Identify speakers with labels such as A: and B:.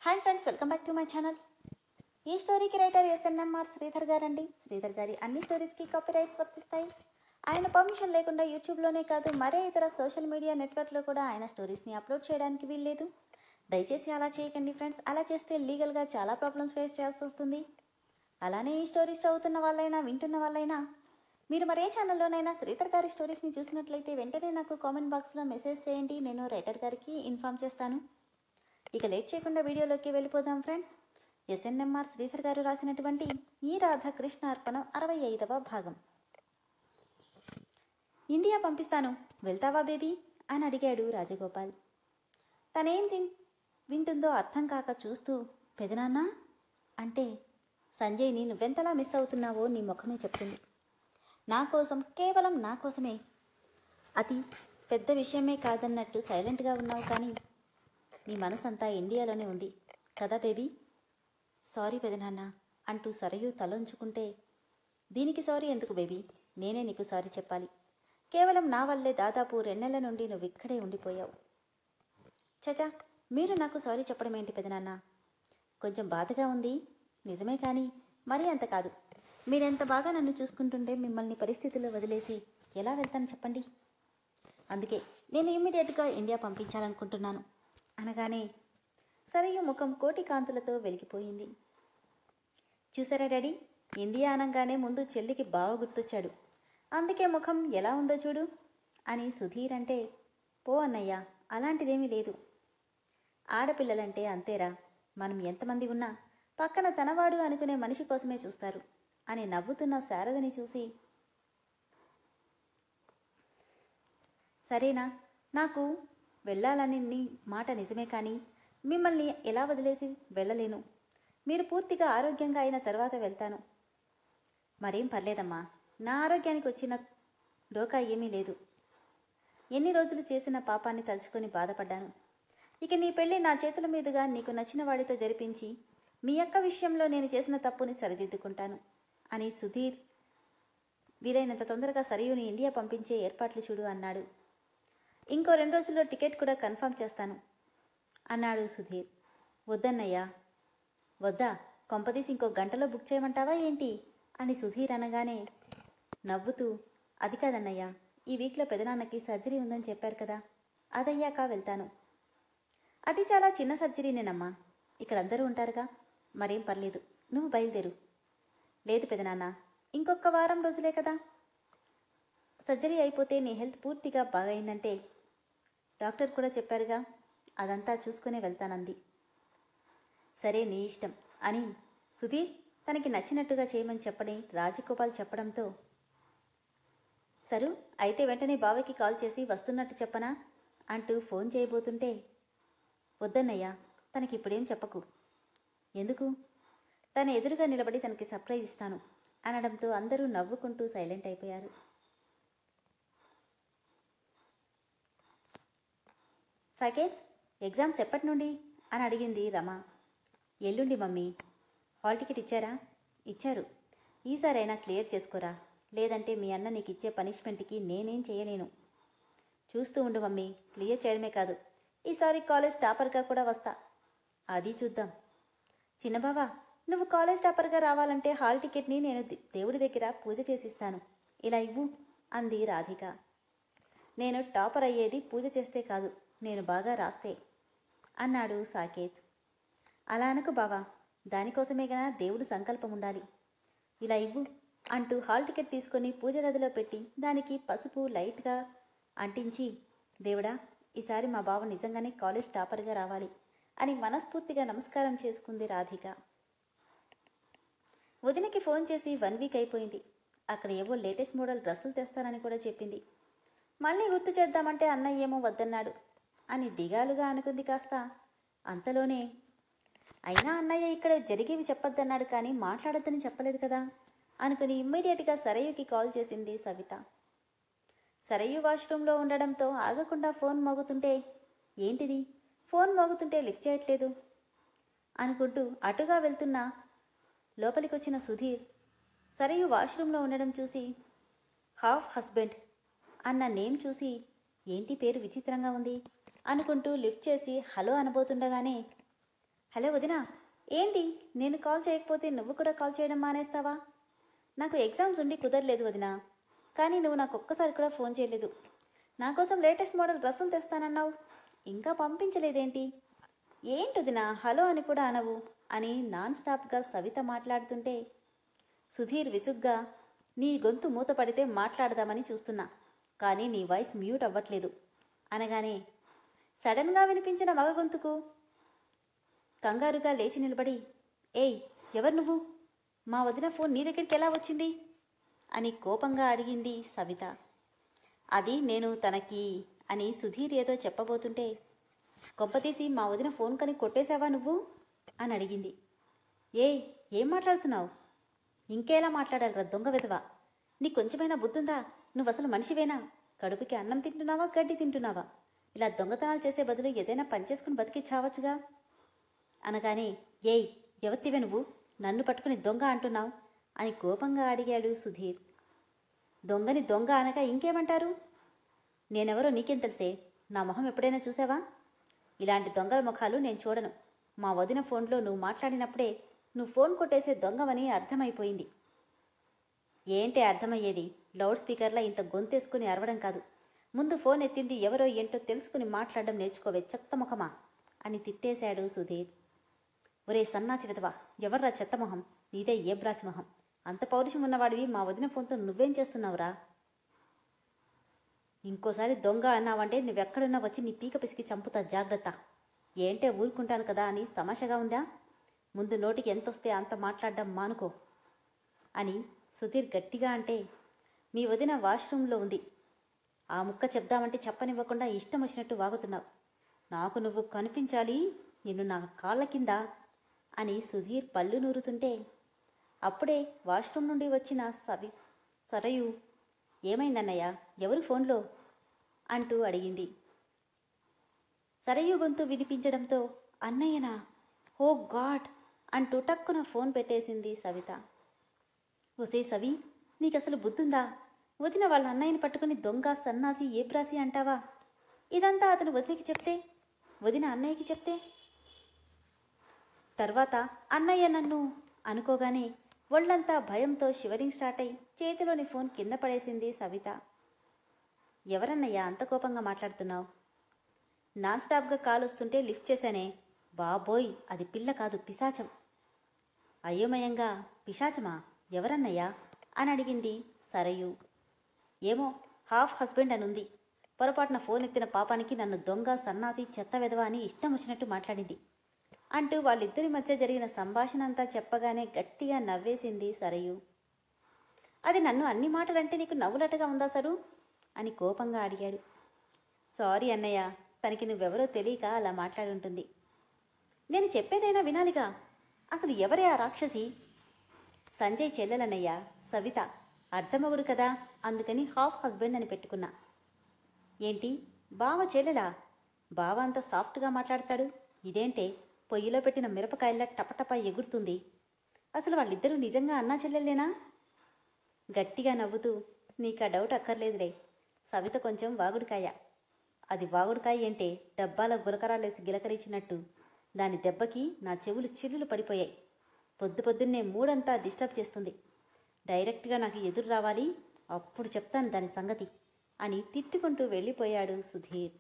A: Hi friends, welcome back to my channel. ఈ స్టోరీకి writer SNMR Sridhar గారండి. శ్రీధర్ గారి అన్ని స్టోరీస్కి కాపీరైట్స్ వర్తిస్తాయి. ఆయన పర్మిషన్ లేకుండా యూట్యూబ్లోనే కాదు మరే ఇతర సోషల్ మీడియా నెట్వర్క్లో కూడా ఆయన స్టోరీస్ని అప్లోడ్ చేయడానికి వీల్లేదు. దయచేసి అలా చేయకండి ఫ్రెండ్స్. అలా చేస్తే లీగల్గా చాలా ప్రాబ్లమ్స్ ఫేస్ చేయాల్సి వస్తుంది. అలానే ఈ స్టోరీస్ చదువుతున్న వాళ్ళైనా వింటున్న వాళ్ళైనా మీరు మరే ఛానల్లోనైనా శ్రీధర్ గారి స్టోరీస్ని చూసినట్లయితే వెంటనే నాకు కామెంట్ బాక్స్లో మెసేజ్ చేయండి. నేను రైటర్ గారికి ఇన్ఫామ్ చేస్తాను. ఇక లేట్ చేయకుండా వీడియోలోకి వెళ్ళిపోదాం ఫ్రెండ్స్. ఎస్ఎన్ఎంఆర్ శ్రీధర్ గారు రాసినటువంటి ఈ రాధాకృష్ణ అర్పణం 65వ భాగం. ఇండియా పంపిస్తాను, వెళ్తావా బేబీ అని అడిగాడు రాజగోపాల్. తనేం వింటుందో అర్థం కాక చూస్తూ పెదనాన్న అంటే సంజయ్ని నువ్వెంతలా మిస్ అవుతున్నావో నీ ముఖమే చెప్తుంది. నా కోసం, కేవలం నా కోసమే, అతి పెద్ద విషయమే కాదన్నట్టు సైలెంట్గా ఉన్నావు, కానీ నీ మనసంతా ఇండియాలోనే ఉంది కదా బేబీ. సారీ పెదనాన్న అంటూ సరయు తలొంచుకుంటే, దీనికి సారీ ఎందుకు బేబీ, నేనే నీకు సారీ చెప్పాలి. కేవలం నా వల్లే దాదాపు 2 నెలల నుండి నువ్వు ఇక్కడే ఉండిపోయావు. చచా, మీరు నాకు సారీ చెప్పడం ఏంటి పెదనాన్న? కొంచెం బాధగా ఉంది నిజమే, కానీ మరీ అంత కాదు. మీరెంత బాగా నన్ను చూసుకుంటుంటే మిమ్మల్ని పరిస్థితుల్లో వదిలేసి ఎలా వెళ్తాను చెప్పండి. అందుకే నేను ఇమ్మీడియట్గా ఇండియా పంపించాలనుకుంటున్నాను అనగానే సరయు ముఖం కోటి కాంతులతో వెలిగిపోయింది. చూసారా డాడీ, ఇండియా అనగానే ముందు చెల్లికి బావ గుర్తొచ్చాడు. అందుకే ముఖం ఎలా ఉందో చూడు అని సుధీర్ అంటే, పో అన్నయ్య, అలాంటిదేమీ లేదు. ఆడపిల్లలంటే అంతేరా, మనం ఎంతమంది ఉన్నా పక్కన తనవాడు అనుకునే మనిషి కోసమే చూస్తారు అని నవ్వుతున్న శారదని చూసి, సరేనా, నాకు వెళ్ళాలని నీ మాట నిజమే, కానీ మిమ్మల్ని ఎలా వదిలేసి వెళ్ళలేను. మీరు పూర్తిగా ఆరోగ్యంగా అయిన తర్వాత వెళ్తాను. మరేం పర్లేదమ్మా, నా ఆరోగ్యానికి వచ్చిన డోకా ఏమీ లేదు. ఎన్ని రోజులు చేసిన పాపాన్ని తలుచుకొని బాధపడ్డాను. ఇక నీ పెళ్ళి నా చేతుల మీదుగా నీకు నచ్చిన వాడితో జరిపించి మీ అక్క విషయంలో నేను చేసిన తప్పుని సరిదిద్దుకుంటాను అని సుధీర్ వీలైనంత తొందరగా సరయుని ఇండియా పంపించే ఏర్పాట్లు చూడు అన్నాడు. ఇంకో 2 రోజుల్లో టికెట్ కూడా కన్ఫర్మ్ చేస్తాను అన్నాడు సుధీర్. వద్దన్నయ్యా. వద్దా, కొంపదీసి ఇంకో గంటలో బుక్ చేయమంటావా ఏంటి అని సుధీర్ అనగానే నవ్వుతూ, అది కాదన్నయ్యా, ఈ వీక్లో పెదనాన్నకి సర్జరీ ఉందని చెప్పారు కదా, అదయ్యాక వెళ్తాను. అది చాలా చిన్న సర్జరీనేనమ్మా, ఇక్కడ అందరూ ఉంటారుగా, మరేం పర్లేదు, నువ్వు బయలుదేరు. లేదు పెదనాన్న, ఇంకొక వారం రోజులే కదా, సర్జరీ అయిపోతే నీ హెల్త్ పూర్తిగా బాగైందంటే డాక్టర్ కూడా చెప్పారుగా, అదంతా చూసుకునే వెళ్తానంది. సరే నీ ఇష్టం అని సుధీర్ తనకి నచ్చినట్టుగా చేయమని చెప్పని రాజగోపాల్ చెప్పడంతో, సరు అయితే వెంటనే బావకి కాల్ చేసి వస్తున్నట్టు చెప్పనా అంటూ ఫోన్ చేయబోతుంటే, వద్దన్నయ్యా, తనకి ఇప్పుడేం చెప్పకు. ఎందుకు? తన ఎదురుగా నిలబడి తనకి సర్ప్రైజ్ ఇస్తాను అనడంతో అందరూ నవ్వుకుంటూ సైలెంట్ అయిపోయారు. సాకేత్, ఎగ్జామ్స్ ఎప్పటి నుండి అని అడిగింది రమ. ఎల్లుండి మమ్మీ. హాల్ టికెట్ ఇచ్చారా? ఇచ్చారు. ఈసారైనా క్లియర్ చేసుకోరా, లేదంటే మీ అన్న నీకు ఇచ్చే పనిష్మెంట్కి నేనేం చేయలేను. చూస్తూ ఉండు మమ్మీ, క్లియర్ చేయడమే కాదు, ఈసారి కాలేజ్ టాపర్గా కూడా వస్తా. అది చూద్దాం. చిన్నబావా, నువ్వు కాలేజ్ టాపర్గా రావాలంటే హాల్ టికెట్ని నేను దేవుడి దగ్గర పూజ చేసిస్తాను, ఇలా ఇవ్వు అంది రాధిక. నేను టాపర్ అయ్యేది పూజ చేస్తే కాదు, నేను బాగా రాస్తే అన్నాడు సాకేత్. అలా అనకు బావా, దానికోసమే గనా దేవుడు సంకల్పం ఉండాలి. ఇలా ఇవ్వు అంటూ హాల్ టికెట్ తీసుకొని పూజ గదిలో పెట్టి దానికి పసుపు లైట్గా అంటించి, దేవుడా, ఈసారి మా బావ నిజంగానే కాలేజ్ టాపర్గా రావాలి అని మనస్ఫూర్తిగా నమస్కారం చేసుకుంది రాధిక. వదినకి ఫోన్ చేసి 1 వీక్ అయిపోయింది. అక్కడ ఏవో లేటెస్ట్ మోడల్ డ్రెస్సులు తెస్తానని కూడా చెప్పింది. మళ్ళీ గుర్తు చేద్దామంటే అన్నయ్య ఏమో వద్దన్నాడు అని దిగాలుగా అనుకుంది. కాస్త అంతలోనే, అయినా అన్నయ్య ఇక్కడ జరిగేవి చెప్పొద్దన్నాడు, కానీ మాట్లాడొద్దని చెప్పలేదు కదా అనుకుని ఇమ్మీడియట్గా సరయుకి కాల్ చేసింది సవిత. సరయు వాష్రూమ్లో ఉండడంతో ఆగకుండా ఫోన్ మోగుతుంటే, ఏంటిది ఫోన్ మోగుతుంటే లిఫ్ట్ చేయట్లేదు అనుకుంటూ అటుగా వెళ్తున్నా లోపలికొచ్చిన సుధీర్ సరయు వాష్రూమ్లో ఉండడం చూసి, హాఫ్ హస్బెండ్ అన్న నేమ్ చూసి, ఏంటి పేరు విచిత్రంగా ఉంది అనుకుంటూ లిఫ్ట్ చేసి హలో అనబోతుండగానే, హలో వదినా, ఏంటి నేను కాల్ చేయకపోతే నువ్వు కూడా కాల్ చేయడం మానేస్తావా? నాకు ఎగ్జామ్స్ ఉండి కుదరలేదు వదినా. కానీ నువ్వు నాకు ఒక్కసారి కూడా ఫోన్ చేయలేదు. నా కోసం లేటెస్ట్ మోడల్ డ్రెస్సులు తెస్తానన్నావు, ఇంకా పంపించలేదేంటి? ఏంటి వదినా హలో అని కూడా అనవు అని నాన్ స్టాప్గా సవిత మాట్లాడుతుంటే సుధీర్ విసుగ్గా, నీ గొంతు మూతపడితే మాట్లాడదామని చూస్తున్నా, కానీ నీ వాయిస్ మ్యూట్ అవ్వట్లేదు అనగానే సడన్గా వినిపించిన మగ గొంతుకు కంగారుగా లేచి నిలబడి, ఏయ్ ఎవరు నువ్వు? మా వదిన ఫోన్ నీ దగ్గరికి ఎలా వచ్చింది అని కోపంగా అడిగింది సవిత. అది నేను తనకి అని సుధీర్ ఏదో చెప్పబోతుంటే, కొంపతీసి మా వదిన ఫోన్ కని కొట్టేశావా నువ్వు అని అడిగింది. ఏయ్ ఏం మాట్లాడుతున్నావు? ఇంకేలా మాట్లాడాలరా దొంగ విధవా? నీ కొంచెమైనా బుద్ధుందా? నువ్వు అసలు మనిషివేనా? కడుపుకి అన్నం తింటున్నావా, గడ్డి తింటున్నావా? ఇలా దొంగతనాలు చేసే బదులు ఏదైనా పనిచేసుకుని బతికి చావచ్చుగా అనగానే, ఏయ్ ఎవత్తివే నువ్వు, నన్ను పట్టుకుని దొంగ అంటున్నావు అని కోపంగా అడిగాడు సుధీర్. దొంగని దొంగ అనగా ఇంకేమంటారు? నేనెవరో నీకేం తెలిసే? నా మొహం ఎప్పుడైనా చూసావా? ఇలాంటి దొంగల ముఖాలు నేను చూడను. మా వదిన ఫోన్లో నువ్వు మాట్లాడినప్పుడే నువ్వు ఫోన్ కొట్టేసే దొంగవని అర్థమైపోయింది. ఏంటి అర్థమయ్యేది? లౌడ్ స్పీకర్లో ఇంత గొంతేసుకుని అరవడం కాదు. ముందు ఫోన్ ఎత్తింది ఎవరో ఏంటో తెలుసుకుని మాట్లాడడం నేర్చుకోవే చెత్తముఖమా అని తిట్టేశాడు సుధీర్. ఒరే సన్నాసి విధవా, ఎవర్రా చెత్తమొహం? నీదే ఏ బ్రాసి మొహం? అంత పౌరుషం ఉన్నవాడివి మా వదిన ఫోన్తో నువ్వేం చేస్తున్నావురా? ఇంకోసారి దొంగ అన్నావంటే నువ్వెక్కడున్నా వచ్చి నీ పీక పిసికి చంపుతా, జాగ్రత్త. ఏంటే ఊరుకుంటాను కదా అని తమాషగా ఉందా? ముందు నోటికి ఎంతొస్తే అంత మాట్లాడడం మానుకో అని సుధీర్ గట్టిగా అంటే, మీ వదిన వాష్రూమ్లో ఉంది. ఆ ముక్క చెప్దామంటే చెప్పనివ్వకుండా ఇష్టం వచ్చినట్టు వాగుతున్నావు. నాకు నువ్వు కనిపించాలి, నిన్ను నా కాళ్ళ కింద అని సుధీర్ పళ్ళు నూరుతుంటే అప్పుడే వాష్రూమ్ నుండి వచ్చిన సరయు, ఏమైందన్నయ్య, ఎవరు ఫోన్లో అంటూ అడిగింది. సరయు గొంతు వినిపించడంతో అన్నయ్యనా, ఓ గాడ్ అంటూ టక్కున ఫోన్ పెట్టేసింది సవిత. ఒసే సవి, నీకసలు బుద్ధుందా? వదిన వాళ్ళ అన్నయ్యని పట్టుకుని దొంగ సన్నాసి ఏబ్రాసి అంటావా? ఇదంతా అతను వదినకి చెప్తే, వదిన అన్నయ్యకి చెప్తే తర్వాత అన్నయ్య నన్ను అనుకోగానే ఒళ్ళంతా భయంతో షివరింగ్ స్టార్ట్ అయి చేతిలోని ఫోన్ కింద పడేసింది సవిత. ఎవరన్నయ్యా అంత కోపంగా మాట్లాడుతున్నావు? నాన్ స్టాప్గా కాల్ వస్తుంటే లిఫ్ట్ చేశానే. బాబోయ్, అది పిల్ల కాదు, పిశాచం. అయోమయంగా, పిశాచమా? ఎవరన్నయ్యా అని అడిగింది సరయు. ఏమో, హాఫ్ హస్బెండ్ అని ఉంది. పొరపాటున ఫోన్ ఎత్తిన పాపానికి నన్ను దొంగ సన్నాసి చెత్త వెధవ అని ఇష్టం వచ్చినట్టు మాట్లాడింది అంటూ వాళ్ళిద్దరి మధ్య జరిగిన సంభాషణ అంతా చెప్పగానే గట్టిగా నవ్వేసింది సరయు. అది నన్ను అన్ని మాటలంటే నీకు నవ్వులటగా ఉందా సరు అని కోపంగా అడిగాడు. సారీ అన్నయ్య, తనకి నువ్వెవరో తెలియక అలా మాట్లాడుంటుంది. నేను చెప్పేదైనా వినాలిగా. అసలు ఎవరే ఆ రాక్షసి? సంజయ్ చెల్లెలన్నయ్య, సవిత. అర్థమగుడు కదా, అందుకని హాఫ్ హస్బెండ్ అని పెట్టుకున్నా. ఏంటి బావ చెల్లెలా? బావ అంత సాఫ్ట్గా మాట్లాడతాడు, ఇదేంటే పొయ్యిలో పెట్టిన మిరపకాయల్లా టపటపా ఎగురుతుంది. అసలు వాళ్ళిద్దరూ నిజంగా అన్నా చెల్లెలేనా? గట్టిగా నవ్వుతూ, నీకా డౌట్ అక్కర్లేదులే. సవిత కొంచెం వాగుడుకాయ. అది వాగుడుకాయ ఏంటే, డబ్బాలో గులకరాలేసి గిలకరించినట్టు దాని దెబ్బకి నా చెవులు చిల్లులు పడిపోయాయి. పొద్దున్నే మూడంతా డిస్టర్బ్ చేస్తుంది. డైరెక్ట్గా నాకు ఎదురు రావాలి, అప్పుడు చెప్తాను దాని సంగతి అని తిట్టుకుంటూ వెళ్ళిపోయాడు సుధీర్.